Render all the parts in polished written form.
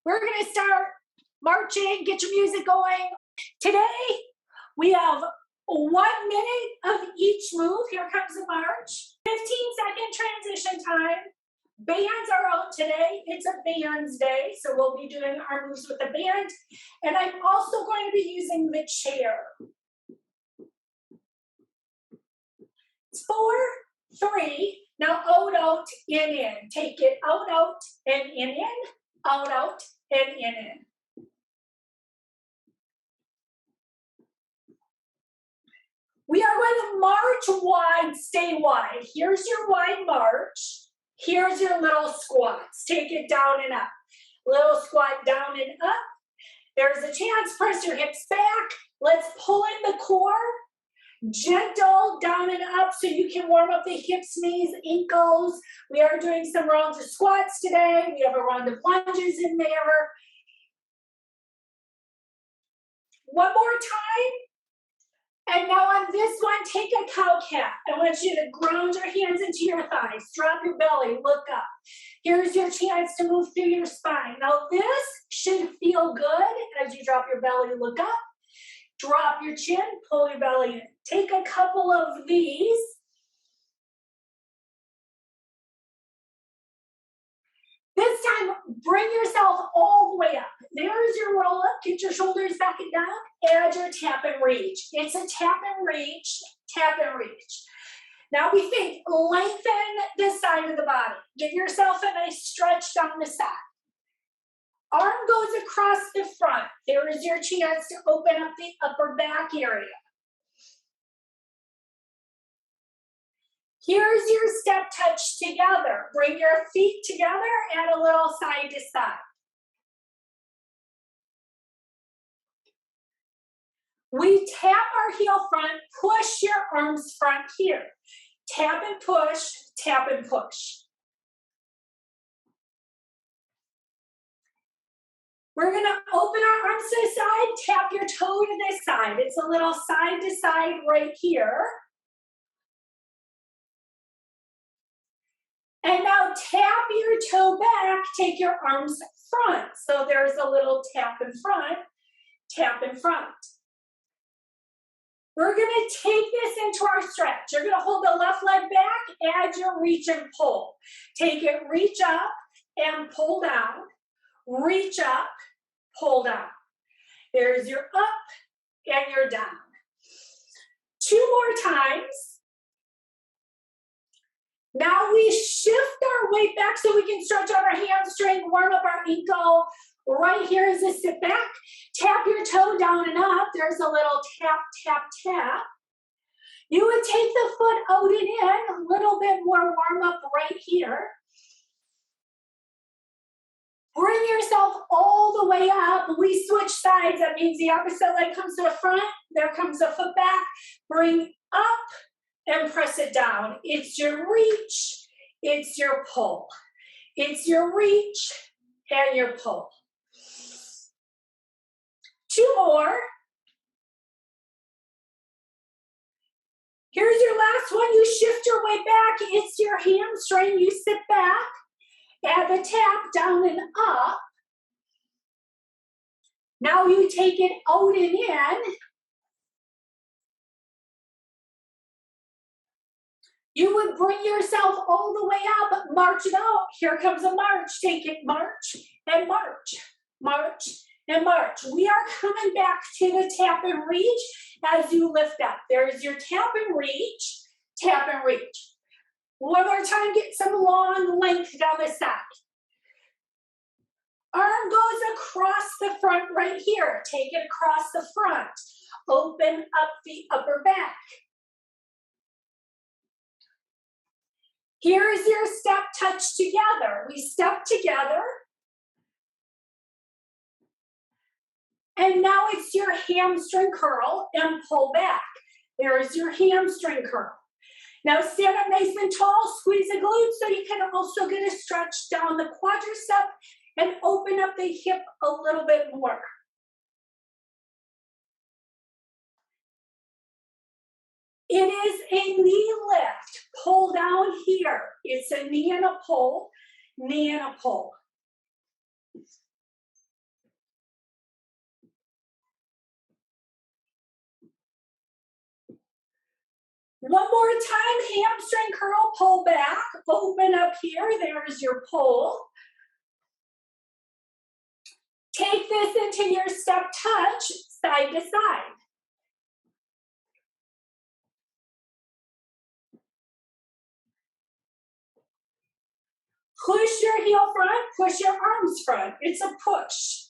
We're going to start marching. Get your music going. Today, we have 1 minute of each move. Here comes the march. 15-second transition time. Bands are out today. It's a bands day, so we'll be doing our moves with the band. And I'm also going to be using the chair. It's 4, 3. Now out, in. Take it out, and in, out, and in. We are going to march wide, stay wide. Here's your wide march. Here's your little squats. Take it down and up. Little squat down and up. There's a chance, press your hips back. Let's pull in the core. Gentle down and up so you can warm up the hips, knees, ankles. We are doing some rounds of squats today. We have a round of lunges in there. One more time. And now on this one, take a cow cat. I want you to ground your hands into your thighs. Drop your belly, look up. Here's your chance to move through your spine. Now this should feel good as you drop your belly, look up. Drop your chin, pull your belly in. Take a couple of these. This time, bring yourself all the way up. There's your roll up. Get your shoulders back and down. Add your tap and reach. It's a tap and reach, tap and reach. Now we think, lengthen the side of the body. Give yourself a nice stretch down the side. Arm goes across the front. There is your chance to open up the upper back area. Here's your step touch together. Bring your feet together and a little side to side. We tap our heel front, push your arms front here. Tap and push, tap and push. We're going to open our arms to the side, tap your toe to this side. It's a little side to side right here. And now tap your toe back, take your arms front. So there's a little tap in front, tap in front. We're going to take this into our stretch. You're going to hold the left leg back, add your reach and pull. Take it, reach up and pull down. Reach up, pull down. There's your up and your down. 2 more times. Now we shift our weight back so we can stretch out our hamstring, warm up our ankle. Right here is a sit back. Tap your toe down and up. There's a little tap, tap, tap. You would take the foot out and in, a little bit more warm up right here. Bring yourself all the way up. We switch sides. That means the opposite leg comes to the front. There comes the foot back. Bring up and press it down. It's your reach. It's your pull. It's your reach and your pull. 2 more. Here's your last one. You shift your weight back. It's your hamstring. You sit back. Add the tap down and up. Now you take it out and in. You would bring yourself all the way up, march it out. Here comes a march. Take it, march and march, march and march. We are coming back to the tap and reach as you lift up. There's your tap and reach, tap and reach. One more time, get some long length down the side. Arm goes across the front right here. Take it across the front. Open up the upper back. Here is your step touch together. We step together. And now it's your hamstring curl and pull back. There is your hamstring curl. Now stand up nice and tall, squeeze the glutes so you can also get a stretch down the quadricep and open up the hip a little bit more. It is a knee lift. Pull down here. It's a knee and a pull, knee and a pull. One more time, hamstring curl, pull back, open up here, there's your pull. Take this into your step touch, side to side. Push your heel front, push your arms front. It's a push.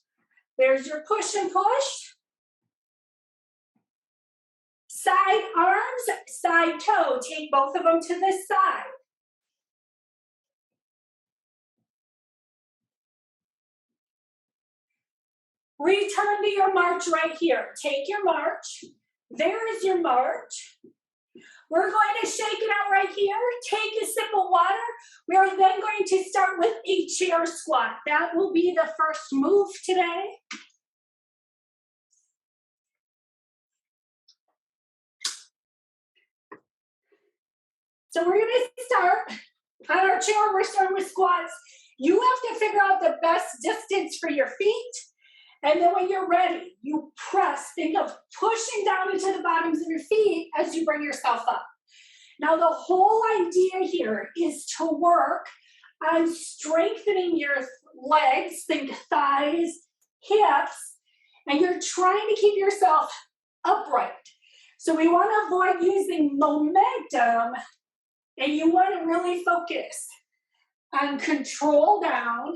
There's your push and push. Side arms, side toe. Take both of them to the side. Return to your march right here. Take your march. There is your march. We're going to shake it out right here. Take a sip of water. We are then going to start with a chair squat. That will be the first move today. So we're going to start on our chair. We're starting with squats. You have to figure out the best distance for your feet. And then when you're ready, you press. Think of pushing down into the bottoms of your feet as you bring yourself up. Now, the whole idea here is to work on strengthening your legs, think thighs, hips, and you're trying to keep yourself upright. So we want to avoid using momentum, and you want to really focus on control down,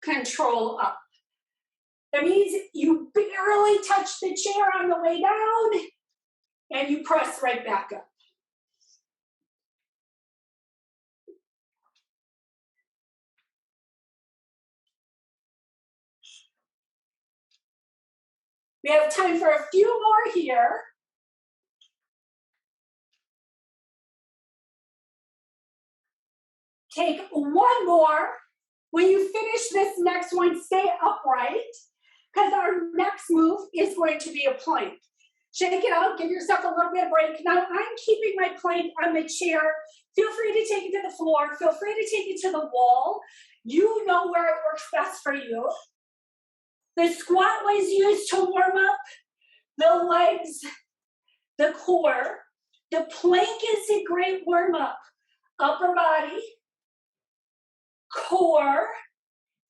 control up. That means you barely touch the chair on the way down, and you press right back up. We have time for a few more here. Take one more. When you finish this next one, stay upright, because our next move is going to be a plank. Shake it out, give yourself a little bit of break. Now I'm keeping my plank on the chair. Feel free to take it to the floor. Feel free to take it to the wall. You know where it works best for you. The squat was used to warm up the legs, the core. The plank is a great warm up. Upper body, core.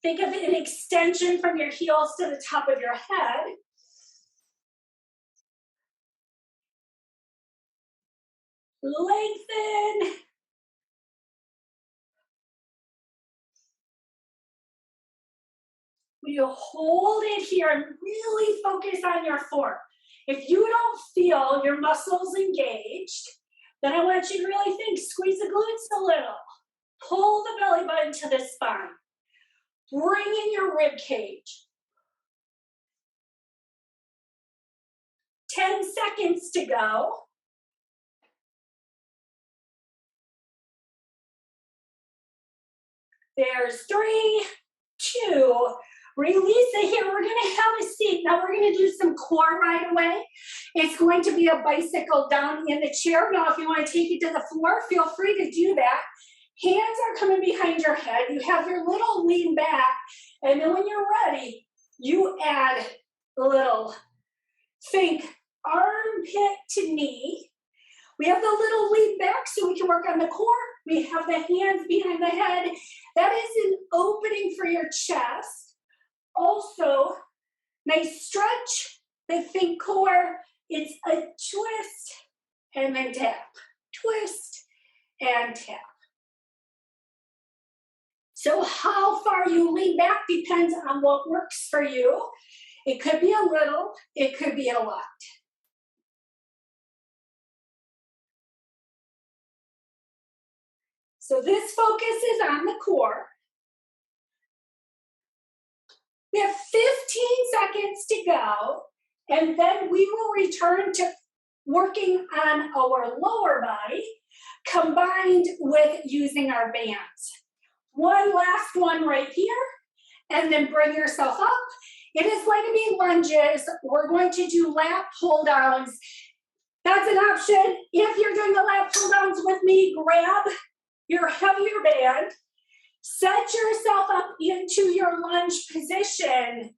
Think of an extension from your heels to the top of your head. Lengthen. You hold it here and really focus on your form. If you don't feel your muscles engaged, then I want you to really think, squeeze the glutes a little. Pull the belly button to the spine. Bring in your rib cage. 10 seconds to go. There's 3, 2, release it here. We're going to have a seat. Now we're going to do some core right away. It's going to be a bicycle down in the chair. Now if you want to take it to the floor, feel free to do that. Hands are coming behind your head. You have your little lean back. And then when you're ready, you add a little, think armpit to knee. We have the little lean back so we can work on the core. We have the hands behind the head. That is an opening for your chest. Also, nice stretch. The think core. It's a twist and then tap. Twist and tap. So how far you lean back depends on what works for you. It could be a little, it could be a lot. So this focus is on the core. We have 15 seconds to go, and then we will return to working on our lower body combined with using our bands. One last one right here, and then bring yourself up. It is going to be lunges. We're going to do lat pull downs. That's an option. If you're doing the lat pull downs with me, grab your heavier band, set yourself up into your lunge position,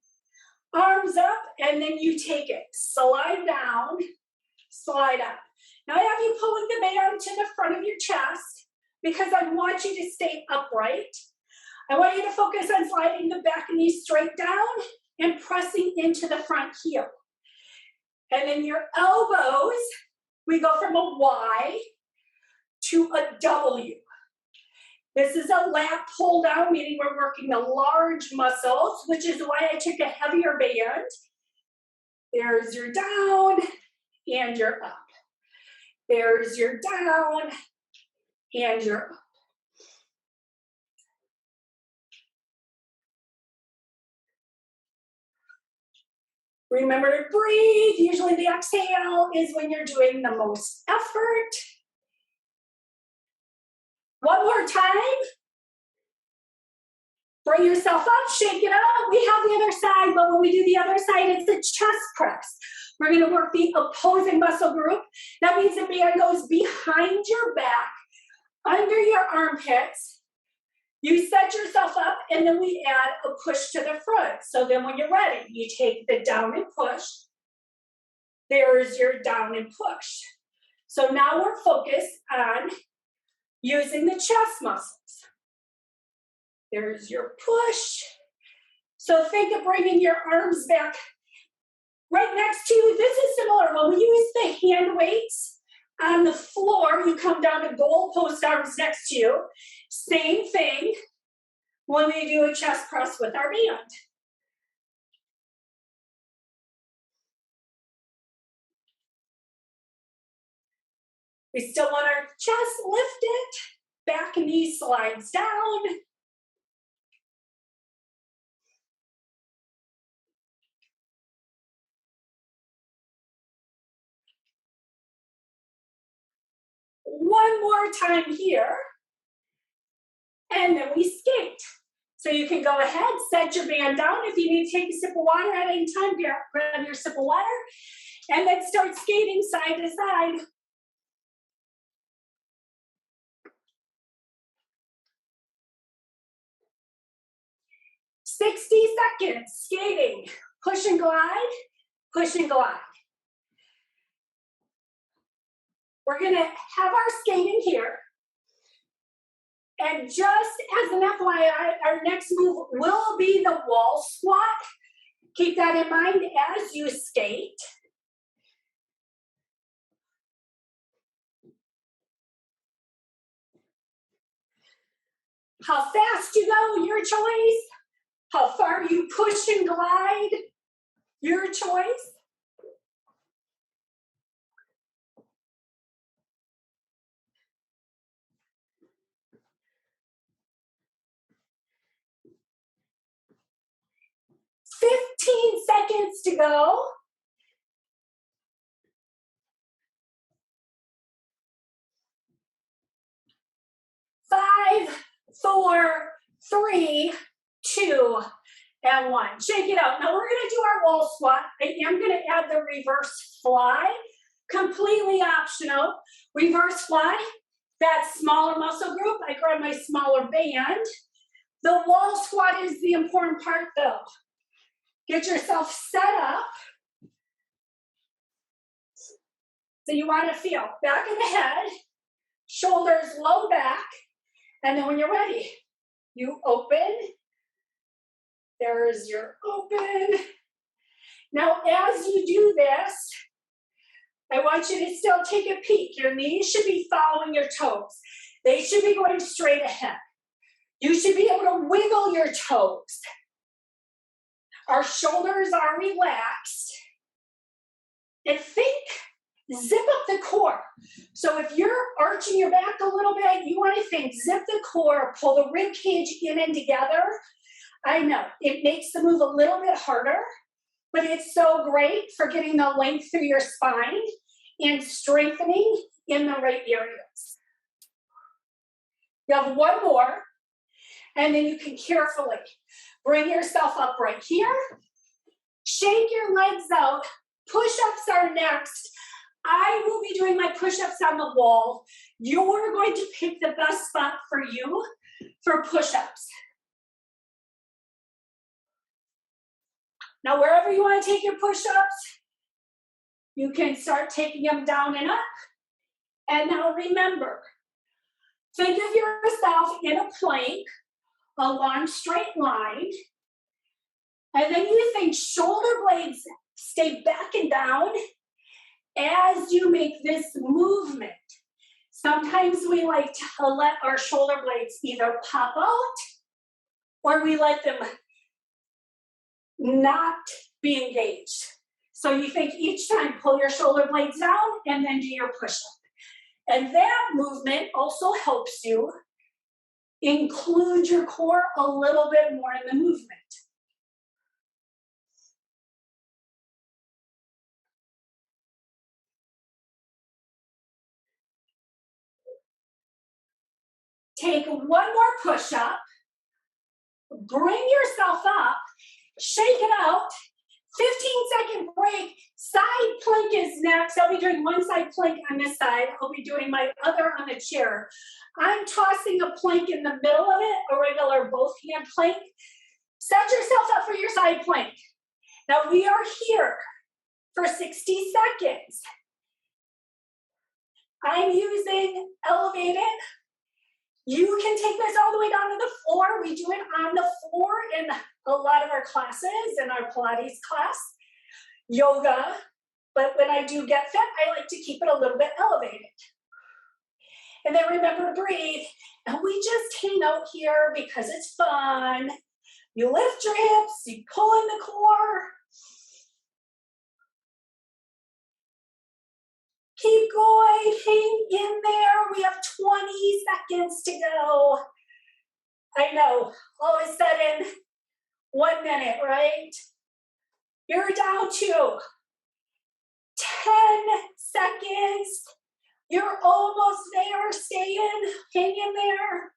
arms up, and then you take it. Slide down, slide up. Now I have you pulling the band to the front of your chest because I want you to stay upright. I want you to focus on sliding the back knee straight down and pressing into the front heel. And then your elbows, we go from a Y to a W. This is a lat pull down, meaning we're working the large muscles, which is why I took a heavier band. There's your down and your up. There's your down and your up. Remember to breathe. Usually the exhale is when you're doing the most effort. One more time. Bring yourself up, shake it up. We have the other side, but when we do the other side, it's a chest press. We're going to work the opposing muscle group. That means the band goes behind your back, under your armpits. You set yourself up, and then we add a push to the front. So then when you're ready, you take the down and push. There's your down and push. So now we're focused on using the chest muscles. There's your push. So think of bringing your arms back right next to you. This is similar. When we use the hand weights on the floor, you come down to goalpost arms next to you. Same thing when we do a chest press with our band. We still want our chest lifted. Back knee slides down. One more time here. And then we skate. So you can go ahead, set your band down. If you need to take a sip of water at any time, grab your sip of water. And then start skating side to side. "60 seconds skating. Push and glide, push and glide." We're going to have our skating here. And just as an FYI, our next move will be the wall squat. Keep that in mind as you skate. How fast you go, your choice. How far you push and glide, your choice. "15 seconds to go." Five, 4, 3, 2, and 1. Shake it out. Now we're going to do our wall squat. I am going to add the reverse fly. Completely optional. Reverse fly. That smaller muscle group. I grab my smaller band. The wall squat is the important part though. Get yourself set up. So you want to feel back of the head, shoulders low back, and then when you're ready, you open. There's your open. Now as you do this, I want you to still take a peek. Your knees should be following your toes. They should be going straight ahead. You should be able to wiggle your toes. Our shoulders are relaxed. And think, zip up the core. So if you're arching your back a little bit, you want to think, zip the core, pull the rib cage in and together. I know, it makes the move a little bit harder, but it's so great for getting the length through your spine and strengthening in the right areas. You have one more, and then you can carefully bring yourself up right here. Shake your legs out. Push-ups are next. I will be doing my push-ups on the wall. You're going to pick the best spot for you for push-ups. Now, wherever you want to take your push-ups, you can start taking them down and up. And now remember, think of yourself in a plank, a long straight line. And then you think shoulder blades stay back and down as you make this movement. Sometimes we like to let our shoulder blades either pop out or we let them not be engaged. So you think each time, pull your shoulder blades down and then do your push-up. And that movement also helps you include your core a little bit more in the movement. Take one more push-up, bring yourself up, shake it out, 15-second break, side plank is next. I'll be doing one side plank on this side, I'll be doing my other on the chair. I'm tossing a plank in the middle of it, a regular both hand plank. Set yourself up for your side plank. Now we are here for 60 seconds. I'm using elevated. You can take this all the way down to the floor. We do it on the floor in a lot of our classes, in our Pilates class, yoga. But when I do Get Fit, I like to keep it a little bit elevated. And then remember to breathe. And we just hang out here because it's fun. You lift your hips, you pull in the core. Keep going, hang in there. We have 20 seconds to go. I know, all of a sudden, 1 minute, right? You're down to 10 seconds. You're almost there, stay in, hang in there.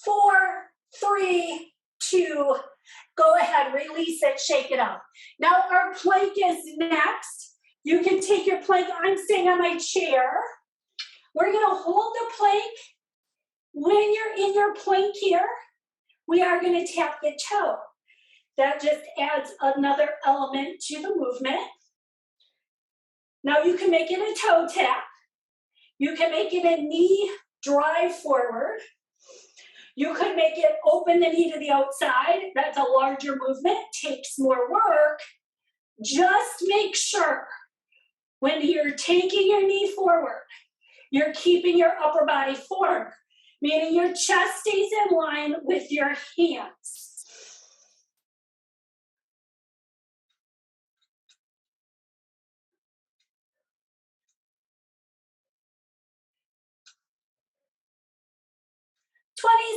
4, 3, 2, go ahead, release it, shake it out. Now our plank is next. You can take your plank, I'm staying on my chair. We're gonna hold the plank. When you're in your plank here, we are gonna tap the toe. That just adds another element to the movement. Now you can make it a toe tap. You can make it a knee drive forward. You could make it open the knee to the outside. That's a larger movement, takes more work. Just make sure when you're taking your knee forward, you're keeping your upper body forward, meaning your chest stays in line with your hands.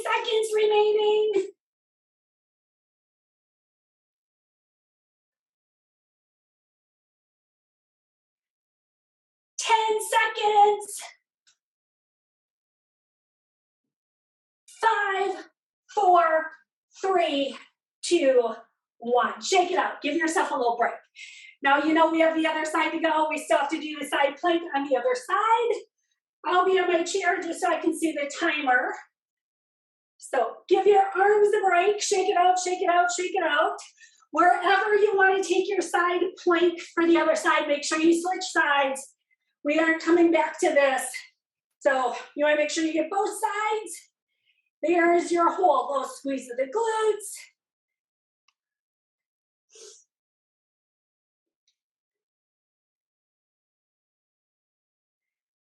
Seconds remaining. 10 seconds. 5, 4, 3, 2, 1. Shake it out. Give yourself a little break. Now you know we have the other side to go. We still have to do the side plank on the other side. I'll be on my chair just so I can see the timer. So give your arms a break. Shake it out, shake it out, shake it out. Wherever you want to take your side plank for the other side, make sure you switch sides. We aren't coming back to this. So you want to make sure you get both sides. There's your hold, little squeeze of the glutes.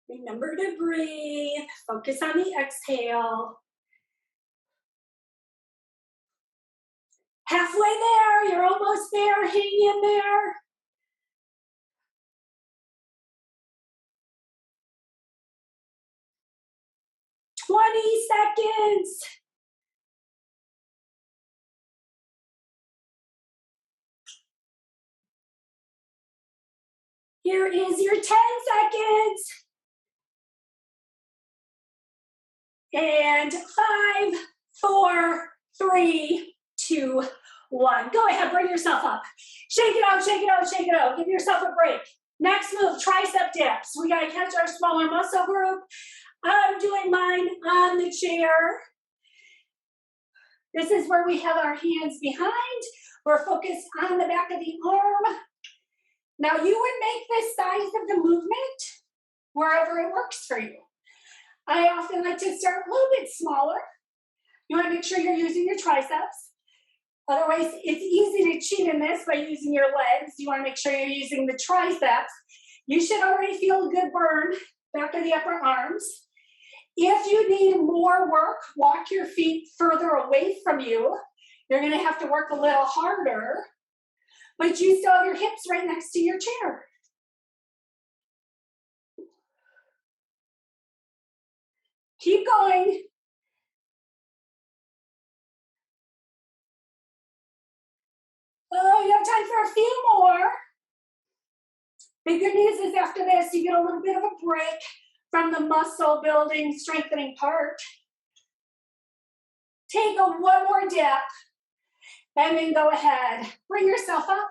Remember to breathe, focus on the exhale. Halfway there, you're almost there, hang in there. Seconds. Here is your 10 seconds. And 5, 4, 3, 2, 1. Go ahead, bring yourself up. Shake it out, shake it out, shake it out. Give yourself a break. Next move, tricep dips. We gotta catch our smaller muscle group. I'm doing mine on the chair. This is where we have our hands behind. We're focused on the back of the arm. Now you would make the size of the movement wherever it works for you. I often like to start a little bit smaller. You want to make sure you're using your triceps. Otherwise, it's easy to cheat in this by using your legs. You want to make sure you're using the triceps. You should already feel a good burn back of the upper arms. If you need more work, walk your feet further away from you. You're going to have to work a little harder, but you still have your hips right next to your chair. Keep going. Oh, you have time for a few more. The good news is after this, you get a little bit of a break from the muscle building, strengthening part. Take one more dip, and then go ahead. Bring yourself up,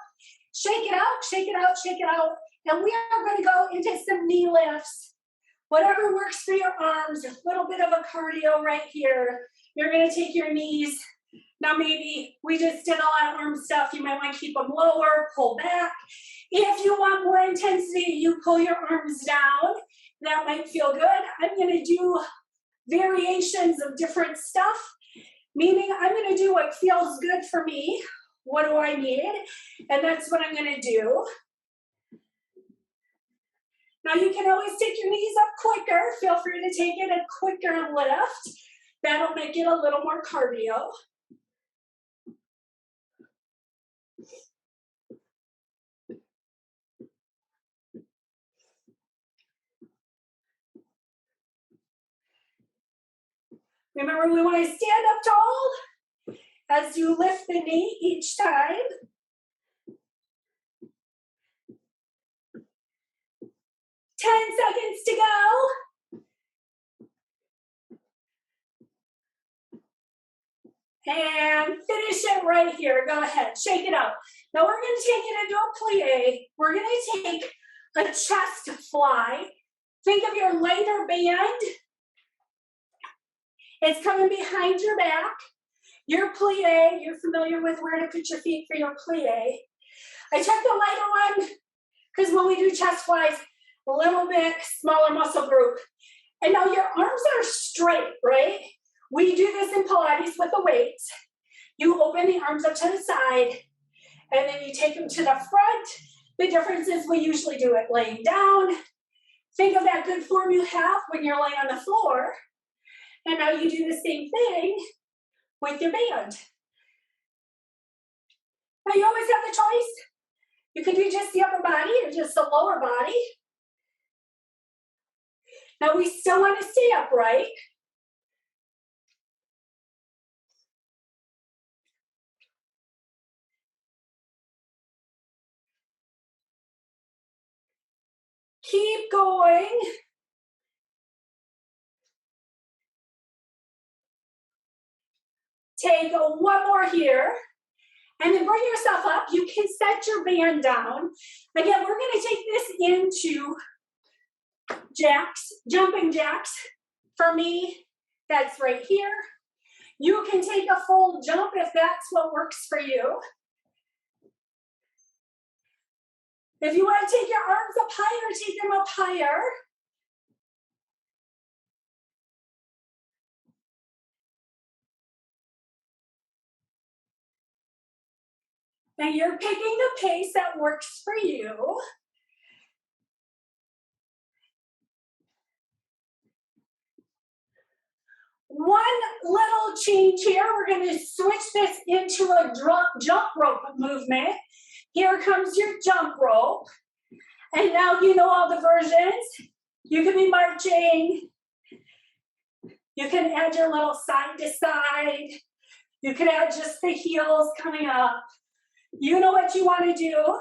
shake it out, shake it out, shake it out. And we are going to go into some knee lifts. Whatever works for your arms, a little bit of a cardio right here. You're going to take your knees. Now maybe we just did a lot of arm stuff. You might want to keep them lower, pull back. If you want more intensity, you pull your arms down. That might feel good. I'm going to do variations of different stuff, meaning I'm going to do what feels good for me. What do I need? And that's what I'm going to do. Now you can always take your knees up quicker. Feel free to take it a quicker lift. That'll make it a little more cardio. Remember, we want to stand up tall as you lift the knee each time. 10 seconds to go. And finish it right here. Go ahead, shake it out. Now we're going to take it into a plie. We're going to take a chest fly. Think of your lighter band. It's coming behind your back. Your plie, you're familiar with where to put your feet for your plie. I took the lighter one because when we do chest flies, a little bit smaller muscle group. And now your arms are straight, right? We do this in Pilates with the weights. You open the arms up to the side, and then you take them to the front. The difference is we usually do it laying down. Think of that good form you have when you're laying on the floor. And now you do the same thing with your band. Now you always have the choice. You can do just the upper body or just the lower body. Now we still want to stay upright. Keep going. Take one more here. And then bring yourself up. You can set your band down. Again, we're going to take this into jacks, jumping jacks. For me, that's right here. You can take a full jump if that's what works for you. If you want to take your arms up higher, take them up higher. And you're picking the pace that works for you. One little change here, we're going to switch this into a jump rope movement. Here comes your jump rope. And now you know all the versions. You can be marching. You can add your little side to side. You can add just the heels coming up. You know what you want to do.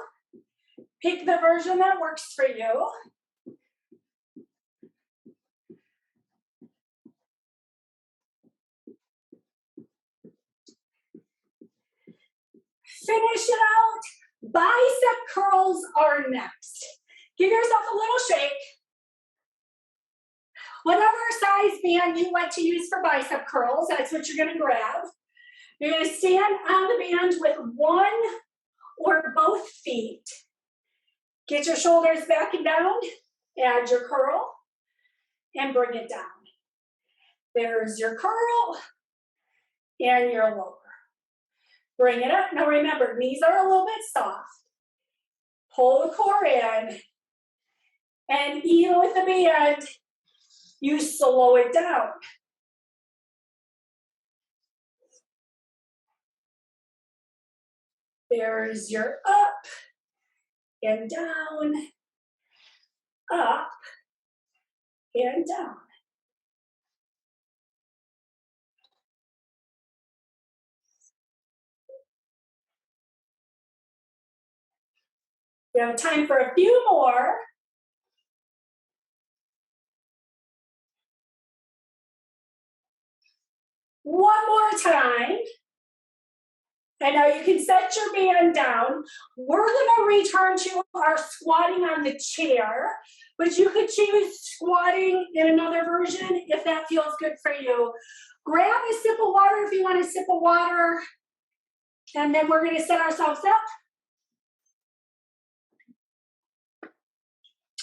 Pick the version that works for you. Finish it out. Bicep curls are next. Give yourself a little shake. Whatever size band you like to use for bicep curls, that's what you're going to grab. You're going to stand on the band with one or both feet. Get your shoulders back and down. Add your curl. and bring it down. There's your curl and your lower. Bring it up. Now remember, knees are a little bit soft. Pull the core in, and even with the band, you slow it down. There's your up and down, up and down. We have time for a few more. One more time. And now you can set your band down. We're gonna return to our squatting on the chair, but you could choose squatting in another version if that feels good for you. Grab a sip of water if you want a sip of water, and then we're gonna set ourselves up.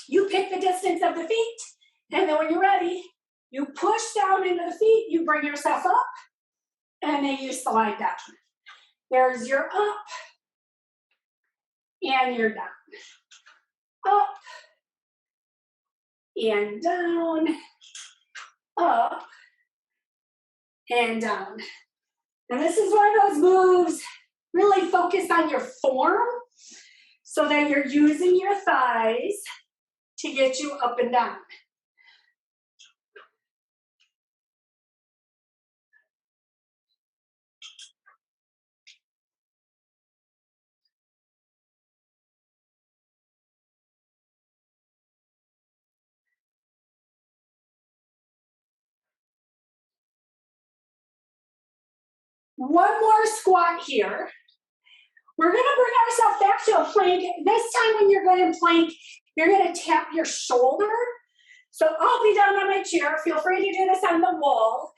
You pick the distance of the feet, and then when you're ready, you push down into the feet, you bring yourself up, and then you slide down. There's your up, and you're down. Up, and down, up, and down. And this is one of those moves, really focus on your form so that you're using your thighs to get you up and down. One more squat here. We're gonna bring ourselves back to a plank. This time when you're going to plank, you're gonna tap your shoulder. So I'll be down on my chair. Feel free to do this on the wall.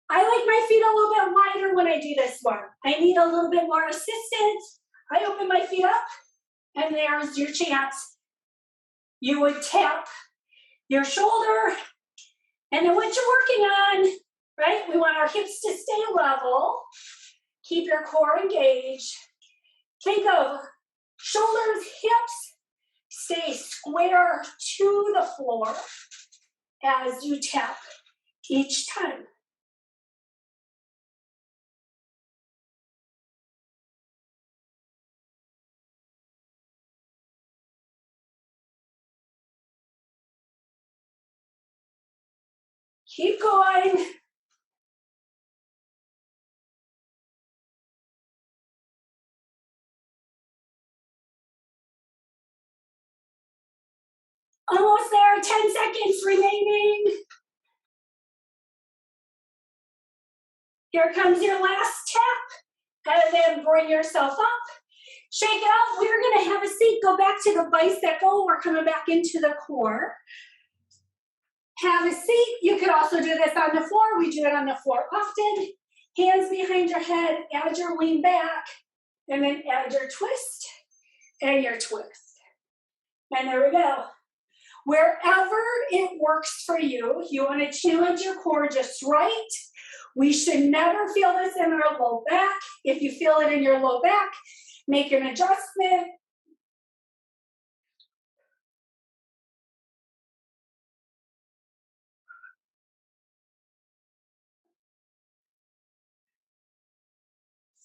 I like my feet a little bit wider when I do this one. I need a little bit more assistance. I open my feet up, and there's your chance. You would tap your shoulder, and then what you're working on, right? We want our hips to stay level. Keep your core engaged. Think of shoulders, hips, stay square to the floor as you tap each time. Keep going. Almost there, 10 seconds remaining. Here comes your last tap, and then bring yourself up. Shake it out. We're gonna have a seat. Go back to the bicycle. We're coming back into the core. Have a seat. You could also do this on the floor. We do it on the floor often. Hands behind your head as you lean back, and then add your twist and your twist. And there we go. Wherever it works for you, you want to challenge your core just right. We should never feel this in our low back. If you feel it in your low back, make an adjustment.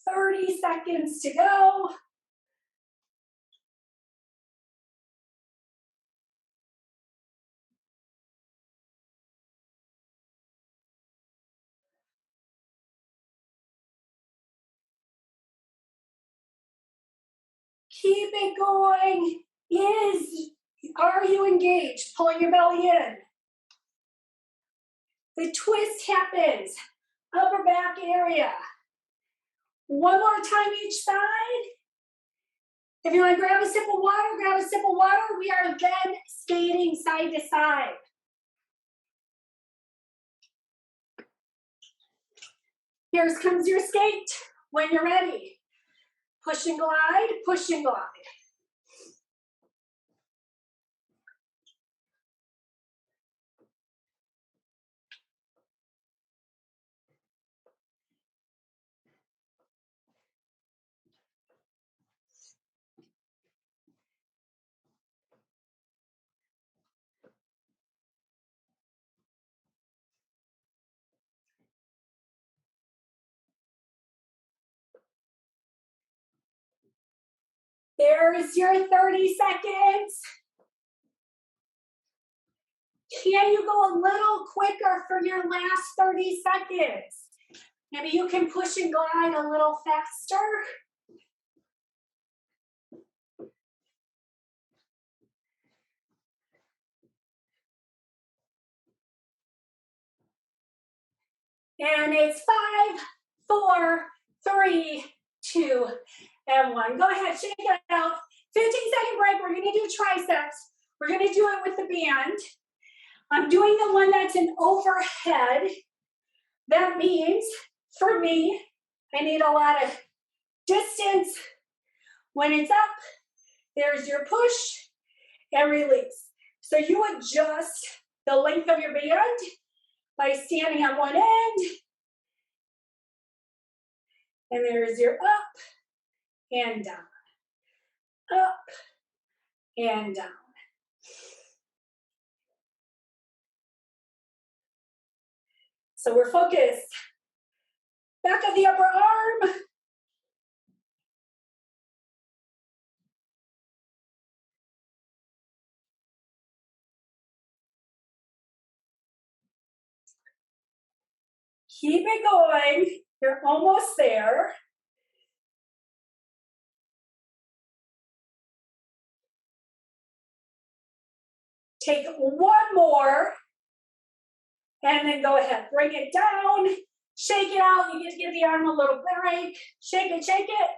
"30 seconds to go." Keep it going. Are you engaged? Pulling your belly in. The twist happens. Upper back area. One more time each side. If you want to grab a sip of water, grab a sip of water. We are then skating side to side. Here comes your skate when you're ready. Push and glide, push and glide. There's your 30 seconds. Can you go a little quicker for your last 30 seconds? Maybe you can push and glide a little faster. And it's 5, 4, 3, 2, and 1. Go ahead, shake it out. 15-second break. We're going to do triceps. We're going to do it with the band. I'm doing the one that's an overhead. That means, for me, I need a lot of distance. When it's up, there's your push and release. So you adjust the length of your band by standing on one end. And there's your up and down. Up and down. So we're focused. Back of the upper arm. Keep it going. You're almost there. Take one more. And then go ahead. Bring it down. Shake it out. You get to give the arm a little break. Shake it, shake it.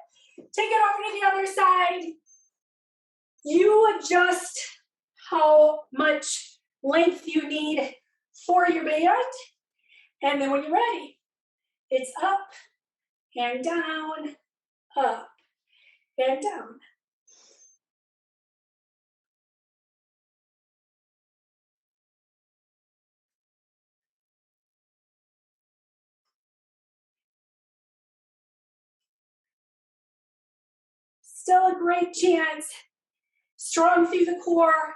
Take it over to the other side. You adjust how much length you need for your band. And then when you're ready, it's up and down, up and down. Still a great chance. Strong through the core,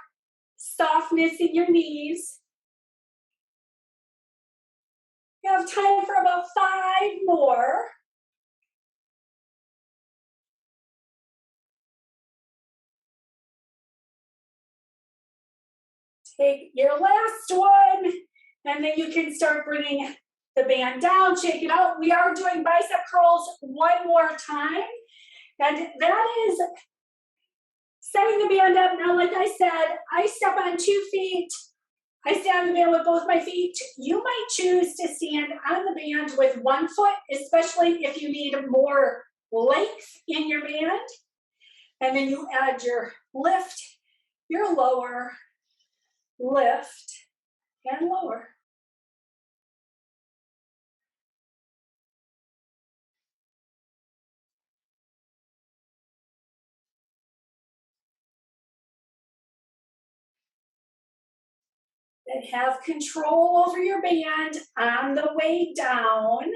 softness in your knees. You have time for about 5 more. Take your last one, and then you can start bringing the band down, shake it out. We are doing bicep curls one more time, and that is setting the band up. Now, like I said, I step on 2 feet. I stand on the band with both my feet. You might choose to stand on the band with 1 foot, especially if you need more length in your band. And then you add your lift, your lower, lift, and lower. And have control over your band on the way down.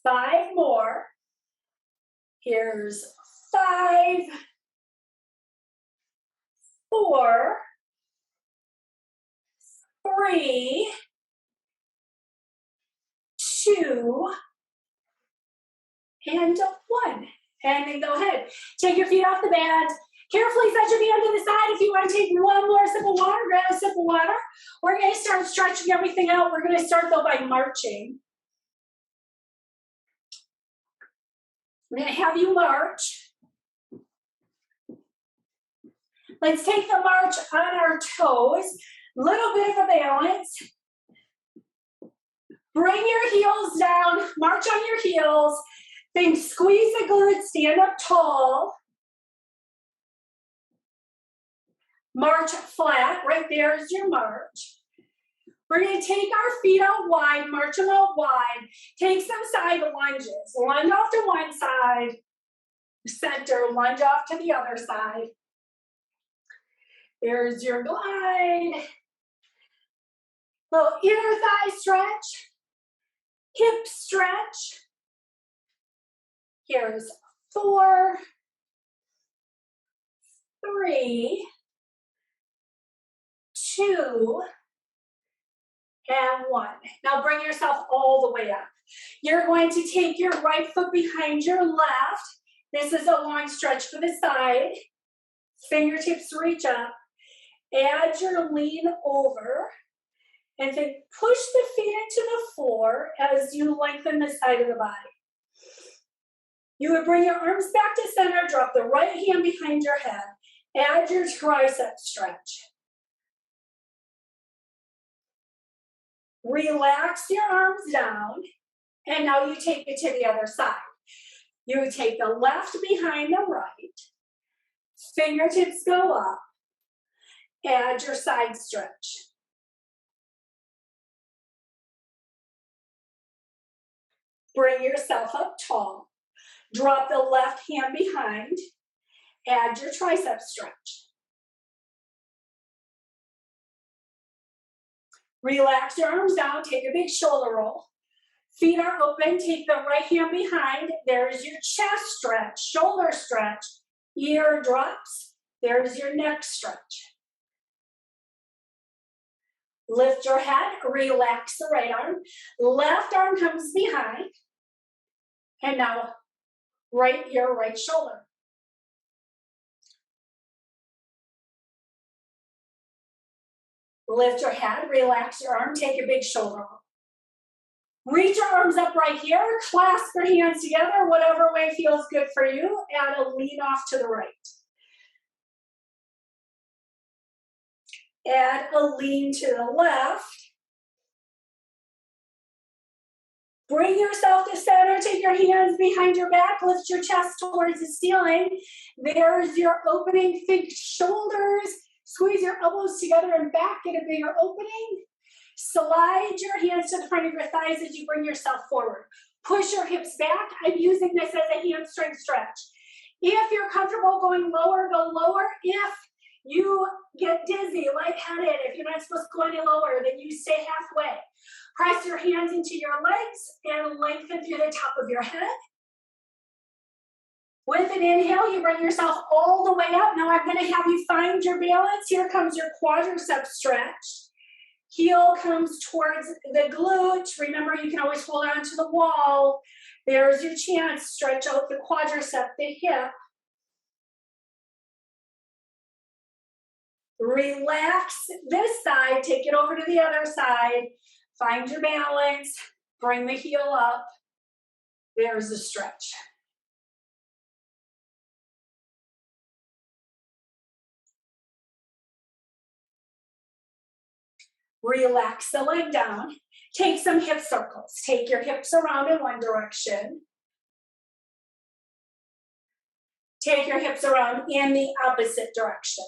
Five more. Here's 5, 4, 3, 2, and 1. And then go ahead. Take your feet off the band. Carefully set your band to the side. If you want to take one more sip of water, grab a sip of water. We're going to start stretching everything out. We're going to start, though, by marching. I'm going to have you march. Let's take the march on our toes. Little bit of a balance. Bring your heels down. March on your heels. Then squeeze the glutes. Stand up tall. March flat. Right there is your march. We're going to take our feet out wide. March them out wide. Take some side lunges. Lunge off to one side. Center. Lunge off to the other side. There's your glide. Little inner thigh stretch. Hip stretch. Here's 4, 3, 2, and 1. Now bring yourself all the way up. You're going to take your right foot behind your left. This is a long stretch for the side. Fingertips reach up. Add your lean over. And then push the feet into the floor as you lengthen the side of the body. You would bring your arms back to center, drop the right hand behind your head. Add your tricep stretch. Relax your arms down, and now you take it to the other side. You take the left behind the right, fingertips go up, add your side stretch. Bring yourself up tall, drop the left hand behind, add your tricep stretch. Relax your arms down, take a big shoulder roll. Feet are open, take the right hand behind. There's your chest stretch, shoulder stretch, ear drops. There's your neck stretch. Lift your head, relax the right arm. Left arm comes behind. And now, right ear, right shoulder. Lift your head, relax your arm, take a big shoulder roll. Reach your arms up right here, clasp your hands together, whatever way feels good for you. Add a lean off to the right. Add a lean to the left. Bring yourself to center, take your hands behind your back, lift your chest towards the ceiling. There's your opening, think shoulders, squeeze your elbows together and back, get a bigger opening. Slide your hands to the front of your thighs as you bring yourself forward. Push your hips back. I'm using this as a hamstring stretch. If you're comfortable going lower, go lower. If you get dizzy, lightheaded, if you're not supposed to go any lower, then you stay halfway. Press your hands into your legs and lengthen through the top of your head. With an inhale, you bring yourself all the way up. Now I'm going to have you find your balance. Here comes your quadricep stretch. Heel comes towards the glute. Remember, you can always hold on to the wall. There's your chance. Stretch out the quadricep, the hip. Relax this side. Take it over to the other side. Find your balance. Bring the heel up. There's the stretch. Relax the leg down. Take some hip circles. Take your hips around in one direction. Take your hips around in the opposite direction.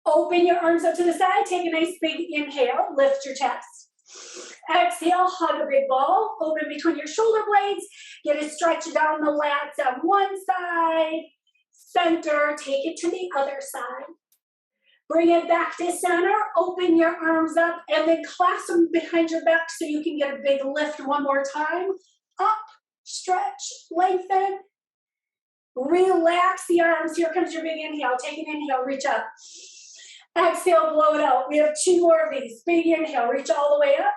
Open your arms up to the side. Take a nice big inhale. Lift your chest. Exhale, hug a big ball. Open between your shoulder blades. Get a stretch down the lats on one side. Center. Take it to the other side. Bring it back to center, open your arms up, and then clasp them behind your back so you can get a big lift one more time. Up, stretch, lengthen. Relax the arms. Here comes your big inhale. Take an inhale, reach up. Exhale, blow it out. We have 2 more of these. Big inhale, reach all the way up.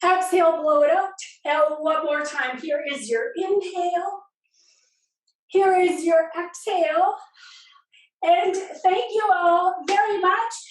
Exhale, blow it out. And one more time. Here is your inhale. Here is your exhale. And thank you all very much.